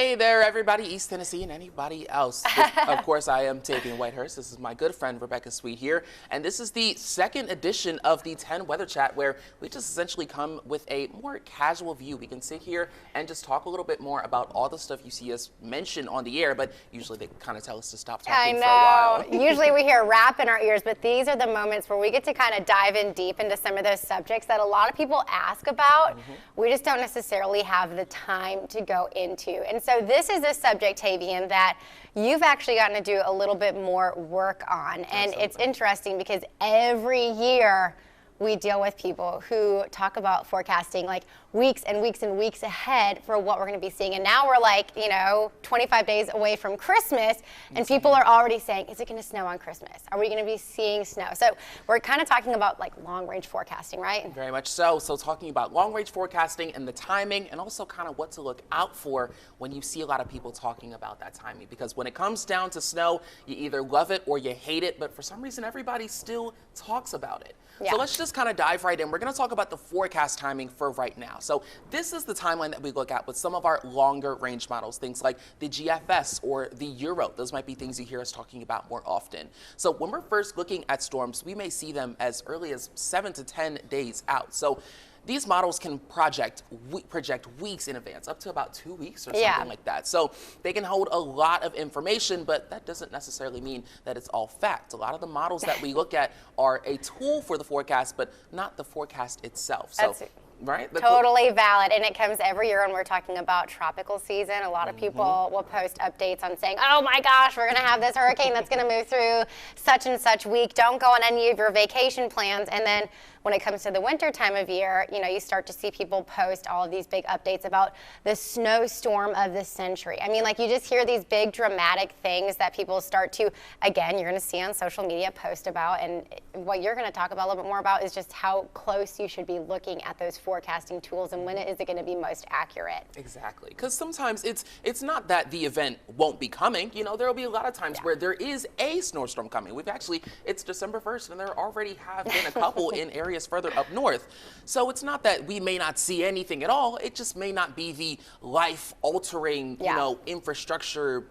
Hey there, everybody, East Tennessee and anybody else. Of course, I am Tavian Whitehurst. This is my good friend, Rebecca Sweet here. And this is the second edition of the 10 Weather Chat, where we just essentially come with a more casual view. We can sit here and just talk a little bit more about all the stuff you see us mention on the air, but usually they kind of tell us to stop talking for a while. Usually we hear rap in our ears, but these are the moments where we get to kind of dive in deep into some of those subjects that a lot of people ask about. We just don't necessarily have the time to go into. And so this is a subject, Tavian, that you've actually gotten to do a little bit more work on. And it's interesting because every year we deal with people who talk about forecasting like weeks and weeks and weeks ahead for what we're going to be seeing. And now we're like, 25 days away from Christmas, and people are already saying, is it going to snow on Christmas? Are we going to be seeing snow? So we're kind of talking about like long range forecasting, right? Very much so. So talking about long range forecasting and the timing, and also kind of what to look out for when you see a lot of people talking about that timing. Because when it comes down to snow, you either love it or you hate it, but for some reason everybody still talks about it. Yeah. So let's just kind of dive right in. We're going to talk about the forecast timing for right now. So this is the timeline that we look at with some of our longer range models, things like the GFS or the Euro. Those might be things you hear us talking about more often. So when we're first looking at storms, we may see them as early as 7 to 10 days out. So these models can project weeks in advance, up to about 2 weeks or something like that. So they can hold a lot of information, but that doesn't necessarily mean that it's all fact. A lot of the models that we look at are a tool for the forecast, but not the forecast itself. So, right? Totally valid. And it comes every year when we're talking about tropical season. A lot of people will post updates on saying, oh my gosh, we're going to have this hurricane that's going to move through such and such week. Don't go on any of your vacation plans. And then when it comes to the winter time of year, you start to see people post all of these big updates about the snowstorm of the century. I mean, like, you just hear these big dramatic things that people start to, again, you're going to see on social media post about. And what you're going to talk about a little bit more about is just how close you should be looking at those forecasting tools and when is it going to be most accurate. Exactly. Because sometimes it's not that the event won't be coming. There will be a lot of times where there is a snowstorm coming. It's December 1st and there already have been a couple in areas further up north. So it's not that we may not see anything at all. It just may not be the life-altering, infrastructure,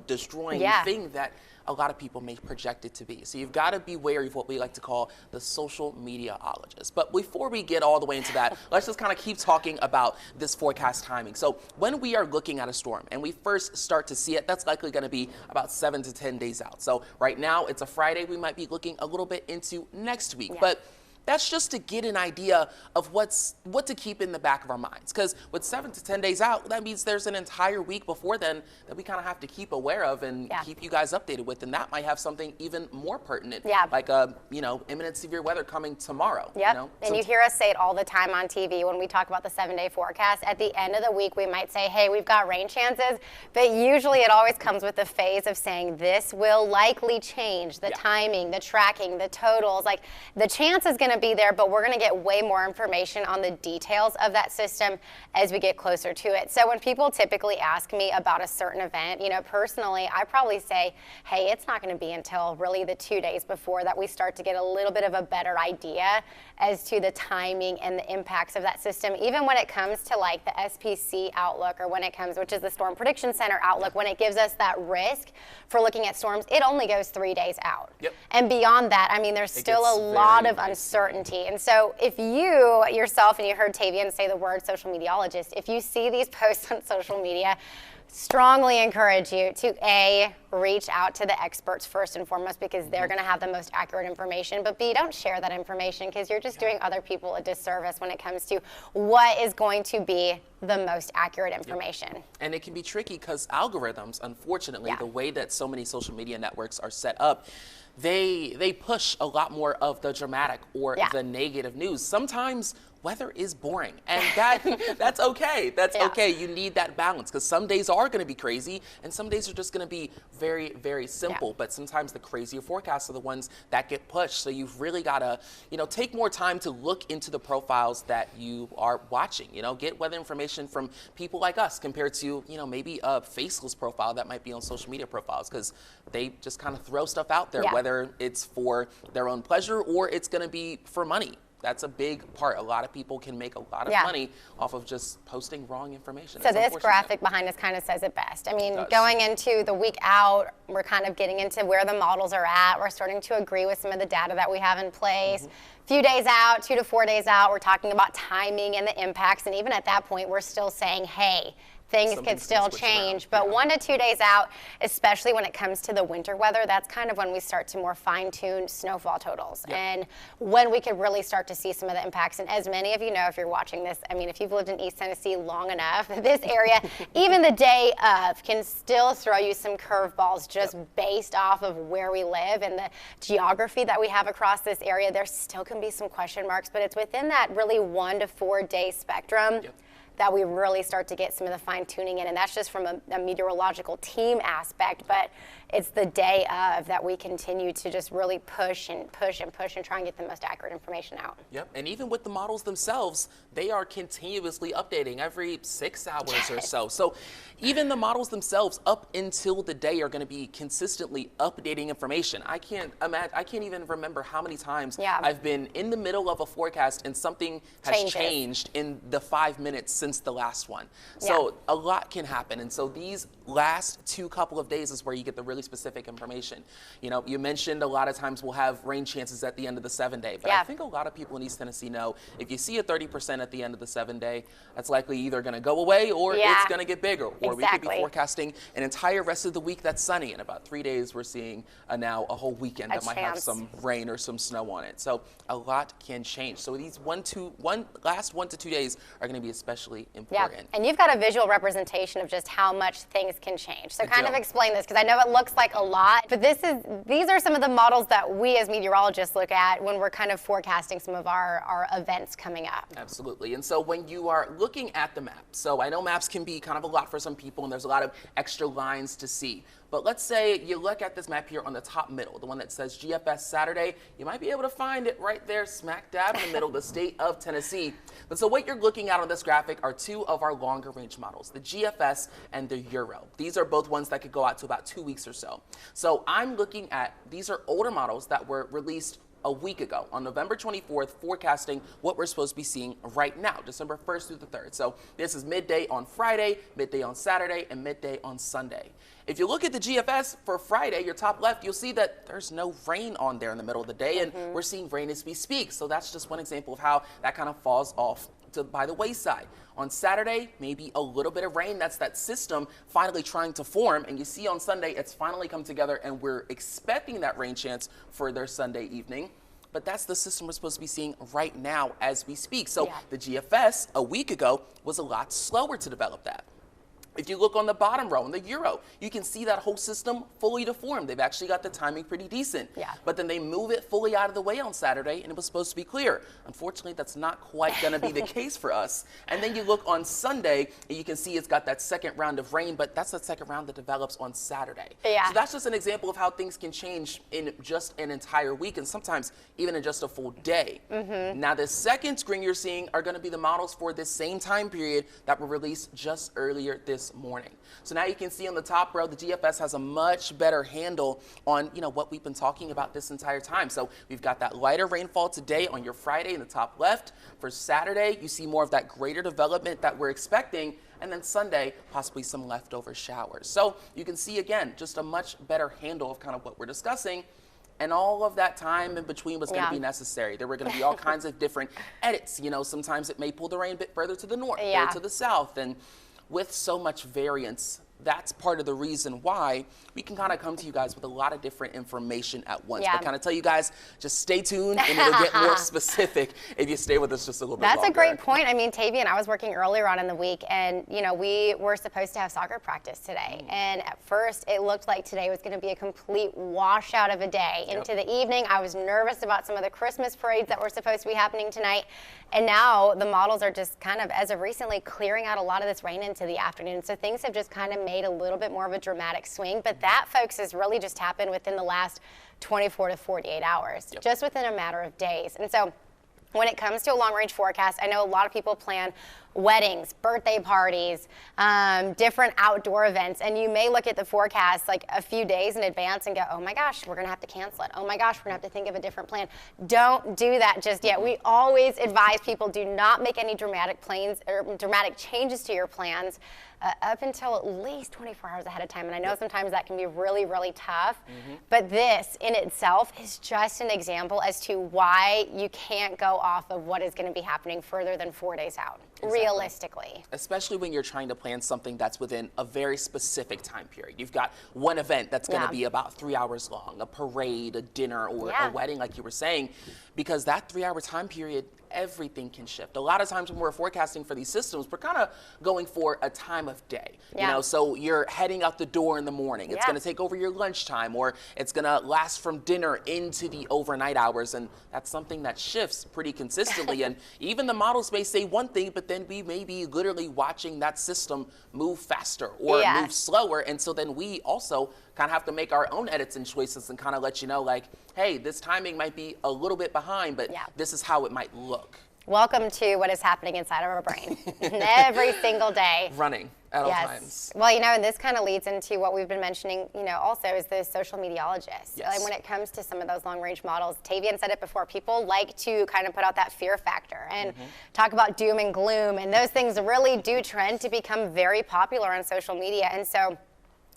destroying thing that a lot of people may project it to be. So you've got to be wary of what we like to call the social mediaologists. But before we get all the way into that, let's just kind of keep talking about this forecast timing. So when we are looking at a storm and we first start to see it, that's likely going to be about 7 to 10 days out. So right now it's a Friday. We might be looking a little bit into next week. But that's just to get an idea of what to keep in the back of our minds. Because with 7 to 10 days out, that means there's an entire week before then that we kind of have to keep aware of and keep you guys updated with. And that might have something even more pertinent, like imminent severe weather coming tomorrow. And you hear us say it all the time on TV when we talk about the 7-day forecast. At the end of the week, we might say, hey, we've got rain chances. But usually it always comes with the phase of saying this will likely change. The timing, the tracking, the totals. Like, the chance is going to be there, but we're going to get way more information on the details of that system as we get closer to it. So when people typically ask me about a certain event, personally, I probably say, hey, it's not going to be until really the 2 days before that we start to get a little bit of a better idea as to the timing and the impacts of that system. Even when it comes to like the SPC outlook, or when it comes, which is the Storm Prediction Center outlook, when it gives us that risk for looking at storms, it only goes 3 days out. And beyond that, I mean, there's still a lot of uncertainty. And so if you yourself, and you heard Tavian say the word social mediaologist, if you see these posts on social media, strongly encourage you to reach out to the experts first and foremost, because they're going to have the most accurate information. But B, don't share that information, because you're just doing other people a disservice when it comes to what is going to be the most accurate information. And it can be tricky because algorithms, unfortunately, the way that so many social media networks are set up, they push a lot more of the dramatic or the negative news. Sometimes weather is boring, and that's okay. That's okay. You need that balance, because some days are going to be crazy and some days are just going to be very, very simple. But sometimes the crazier forecasts are the ones that get pushed. So you've really got to, take more time to look into the profiles that you are watching. Get weather information from people like us compared to, maybe a faceless profile that might be on social media profiles, because they just kind of throw stuff out there, whether it's for their own pleasure or it's going to be for money. That's a big part. A lot of people can make a lot of money off of just posting wrong information. So this graphic behind us kind of says it best. I mean, going into the week out, we're kind of getting into where the models are at. We're starting to agree with some of the data that we have in place. Few days out, 2 to 4 days out, we're talking about timing and the impacts. And even at that point, we're still saying, hey, things could still change, but 1 to 2 days out, especially when it comes to the winter weather, that's kind of when we start to more fine-tune snowfall totals and when we could really start to see some of the impacts. And as many of you know, if you're watching this, I mean, if you've lived in East Tennessee long enough, this area, even the day of, can still throw you some curveballs just based off of where we live and the geography that we have across this area. There still can be some question marks, but it's within that really 1 to 4 day spectrum that we really start to get some of the fine tuning in. And that's just from a meteorological team aspect, but it's the day of that we continue to just really push and push and push and try and get the most accurate information out. Yep, and even with the models themselves, they are continuously updating every 6 hours or so. So even the models themselves up until the day are going to be consistently updating information. I can't even remember how many times I've been in the middle of a forecast and something has changed in the 5 minutes since the last one. So a lot can happen. And so these last couple of days is where you get the really specific information. You know, you mentioned a lot of times we'll have rain chances at the end of the 7-day, but I think a lot of people in East Tennessee know if you see a 30% at the end of the 7-day, that's likely either going to go away or it's going to get bigger. Or we could be forecasting an entire rest of the week that's sunny. In about 3 days, we're seeing now a whole weekend that might have some rain or some snow on it. So a lot can change. So these last 1 to 2 days are going to be especially important. And you've got a visual representation of just how much things can change. So kind of explain this, because I know it looks like a lot, but these are some of the models that we as meteorologists look at when we're kind of forecasting some of our events coming up. Absolutely. And so when you are looking at the map, so I know maps can be kind of a lot for some people and there's a lot of extra lines to see. But let's say you look at this map here on the top middle, the one that says GFS Saturday. You might be able to find it right there smack dab in the middle of the state of Tennessee. But so what you're looking at on this graphic are 2 of our longer range models, the GFS and the Euro. These are both ones that could go out to about 2 weeks or so. So I'm looking at, these are older models that were released a week ago on November 24th, forecasting what we're supposed to be seeing right now, December 1st through the 3rd. So this is midday on Friday, midday on Saturday, and midday on Sunday. If you look at the GFS for Friday, your top left, you'll see that there's no rain on there in the middle of the day, and we're seeing rain as we speak. So that's just one example of how that kind of falls off by the wayside. On Saturday, maybe a little bit of rain. That's that system finally trying to form. And you see on Sunday, it's finally come together, and we're expecting that rain chance for their Sunday evening. But that's the system we're supposed to be seeing right now as we speak. So the GFS a week ago was a lot slower to develop that. If you look on the bottom row in the Euro, you can see that whole system fully deformed. They've actually got the timing pretty decent. But then they move it fully out of the way on Saturday, and it was supposed to be clear. Unfortunately, that's not quite going to be the case for us. And then you look on Sunday, and you can see it's got that second round of rain, but that's the second round that develops on Saturday. So that's just an example of how things can change in just an entire week, and sometimes even in just a full day. Now, the second screen you're seeing are going to be the models for this same time period that were released just earlier this morning. So now you can see on the top row, the GFS has a much better handle on, what we've been talking about this entire time. So we've got that lighter rainfall today on your Friday in the top left. For Saturday, you see more of that greater development that we're expecting. And then Sunday, possibly some leftover showers. So you can see, again, just a much better handle of kind of what we're discussing. And all of that time in between was going to be necessary. There were going to be all kinds of different edits. Sometimes it may pull the rain a bit further to the north or to the south. And with so much variance, that's part of the reason why we can kind of come to you guys with a lot of different information at once. But kind of tell you guys, just stay tuned and it'll get more specific if you stay with us just a little bit longer. That's a great point. I mean, Tavia and I was working earlier on in the week, and, we were supposed to have soccer practice today. And at first, it looked like today was going to be a complete washout of a day. Into the evening, I was nervous about some of the Christmas parades that were supposed to be happening tonight. And now the models are just kind of, as of recently, clearing out a lot of this rain into the afternoon. So things have just kind of made a little bit more of a dramatic swing. But that, folks, has really just happened within the last 24 to 48 hours, just within a matter of days. And so when it comes to a long-range forecast, I know a lot of people plan weddings, birthday parties, different outdoor events, and you may look at the forecast like a few days in advance and go, oh my gosh, we're gonna have to cancel it. Oh my gosh, we're gonna have to think of a different plan. Don't do that just yet. We always advise people, do not make any dramatic plans or dramatic changes to your plans up until at least 24 hours ahead of time. And I know sometimes that can be really, really tough, but this in itself is just an example as to why you can't go off of what is going to be happening further than 4 days out, realistically. Especially when you're trying to plan something that's within a very specific time period. You've got one event that's going to be about 3 hours long, a parade, a dinner, or a wedding, like you were saying, because that 3-hour time period, everything can shift. A lot of times when we're forecasting for these systems, we're kind of going for a time of day. You know, so you're heading out the door in the morning. It's going to take over your lunchtime, or it's going to last from dinner into the overnight hours, and that's something that shifts pretty consistently. And even the models may say one thing, but then we may be literally watching that system move faster or move slower, and so then we also kind of have to make our own edits and choices and kind of let you know, like, hey, this timing might be a little bit behind, but this is how it might look. Welcome to what is happening inside of our brain every single day. Running at all times. Well, you know, and this kind of leads into what we've been mentioning, you know, also is the social mediologists. Like when it comes to some of those long-range models, Tavian said it before, people like to kind of put out that fear factor and talk about doom and gloom, and those things really do trend to become very popular on social media. And so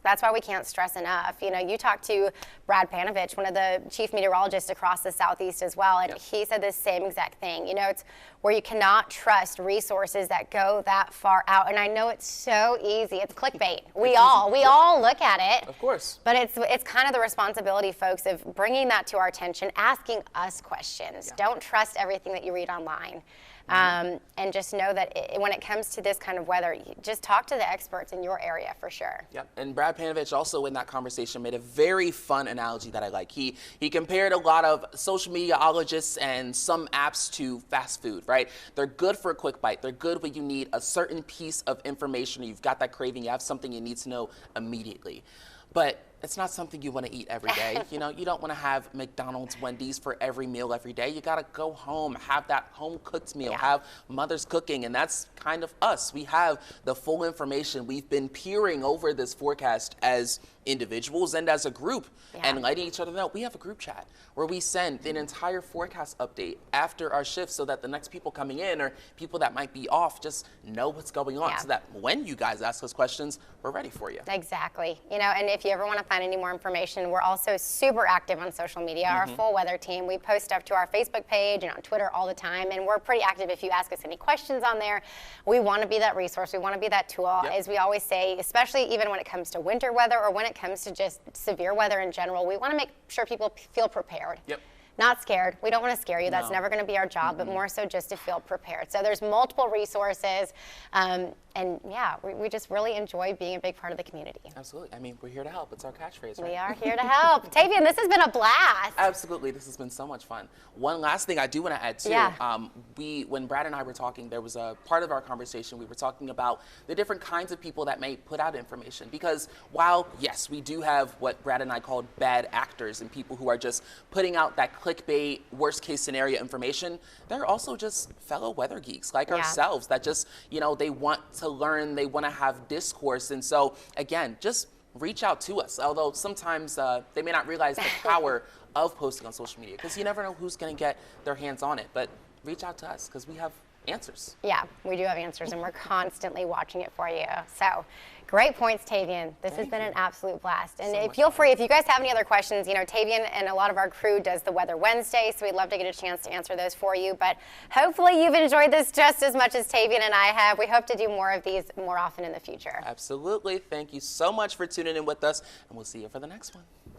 that's why we can't stress enough. You know, you talked to Brad Panovich, one of the chief meteorologists across the Southeast as well, and he said the same exact thing. You know, it's where you cannot trust resources that go that far out. And I know it's so easy. It's clickbait. We all look at it. Of course. But it's kind of the responsibility, folks, of bringing that to our attention, asking us questions. Don't trust everything that you read online. And just know that when it comes to this kind of weather, just talk to the experts in your area for sure. Yep. And Brad Panovich also in that conversation made a very fun analogy that I like. He compared a lot of social mediaologists and some apps to fast food, right? They're good for a quick bite. They're good when you need a certain piece of information. You've got that craving. You have something you need to know immediately. But it's not something you want to eat every day. You know, you don't want to have McDonald's, Wendy's for every meal every day. You got to go home, have that home cooked meal, have mother's cooking, and that's kind of us. We have the full information. We've been peering over this forecast as individuals and as a group and letting each other know. We have a group chat where we send an entire forecast update after our shift so that the next people coming in or people that might be off just know what's going on so that when you guys ask us questions, we're ready for you. Exactly. You know, and if you ever want to find any more information, we're also super active on social media. Our full weather team, we post stuff to our Facebook page and on Twitter all the time, and we're pretty active. If you ask us any questions on there, we want to be that resource. We want to be that tool, as we always say, especially even when it comes to winter weather or when it comes to just severe weather in general. We want to make sure people feel prepared. Not scared. We don't want to scare you. That's never going to be our job, but more so just to feel prepared. So there's multiple resources, and yeah, we just really enjoy being a big part of the community. Absolutely. I mean, we're here to help. It's our catchphrase, right? We are here to help. Tavian, this has been a blast. Absolutely. This has been so much fun. One last thing I do want to add, too. When Brad and I were talking, there was a part of our conversation, we were talking about the different kinds of people that may put out information. Because while, yes, we do have what Brad and I called bad actors and people who are just putting out that clickbait, worst case scenario information, they're also just fellow weather geeks like ourselves that just, you know, they want to learn, they want to have discourse. And so, again, just reach out to us. Although sometimes they may not realize the power of posting on social media because you never know who's going to get their hands on it. But reach out to us because we have answers. Yeah, we do have answers, and we're constantly watching it for you. So, great points, Tavian. This has been an absolute blast. And feel free, if you guys have any other questions, you know, Tavian and a lot of our crew does the Weather Wednesday, so we'd love to get a chance to answer those for you. But hopefully you've enjoyed this just as much as Tavian and I have. We hope to do more of these more often in the future. Absolutely. Thank you so much for tuning in with us, and we'll see you for the next one.